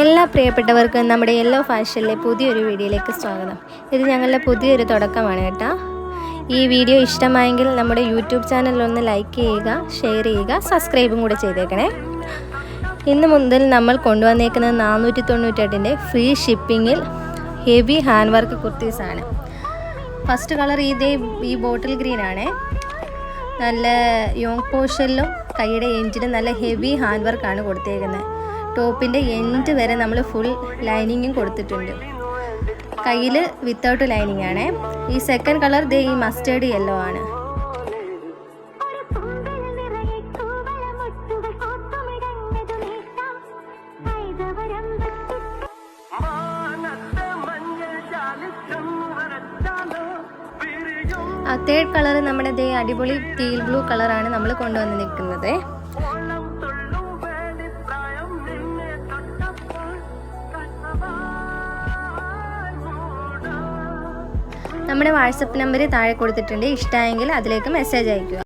എല്ലാ പ്രിയപ്പെട്ടവർക്കും നമ്മുടെ യെല്ലോ ഫാഷനിലെ പുതിയൊരു വീഡിയോയിലേക്ക് സ്വാഗതം. ഇത് ഞങ്ങളുടെ പുതിയൊരു തുടക്കമാണ് കേട്ടോ. ഈ വീഡിയോ ഇഷ്ടമായെങ്കിൽ നമ്മുടെ യൂട്യൂബ് ചാനലൊന്ന് ലൈക്ക് ചെയ്യുക, ഷെയർ ചെയ്യുക, സബ്സ്ക്രൈബും കൂടെ ചെയ്തേക്കണേ. ഇന്ന് മുതൽ നമ്മൾ കൊണ്ടുവന്നേക്കുന്നത് 498 ഫ്രീ ഷിപ്പിങ്ങിൽ ഹെവി ഹാൻഡ് വർക്ക് കുർത്തീസാണ്. ഫസ്റ്റ് കളർ ഈ ബോട്ടിൽ ഗ്രീൻ ആണ്. നല്ല യോങ് പോർഷനിലും കൈയുടെ എൻഡിലും നല്ല ഹെവി ഹാൻഡ് വർക്കാണ് കൊടുത്തേക്കുന്നത്. ടോപ്പിൻ്റെ എൻഡ് വരെ നമ്മൾ ഫുൾ ലൈനിങ്ങും കൊടുത്തിട്ടുണ്ട്. കയ്യിൽ വിത്തൗട്ട് ലൈനിങ് ആണ്. ഈ സെക്കൻഡ് കളർ ഈ മസ്റ്റേർഡ് യെല്ലോ ആണ്. തേർഡ് കളർ നമ്മുടെ അടിപൊളി ടീൽ ബ്ലൂ കളറാണ് നമ്മൾ കൊണ്ടുവന്ന് നിൽക്കുന്നത്. നമ്മുടെ വാട്സപ്പ് നമ്പർ താഴെ കൊടുത്തിട്ടുണ്ട്. ഇഷ്ടമായെങ്കിൽ അതിലേക്ക് മെസ്സേജ് അയയ്ക്കുക.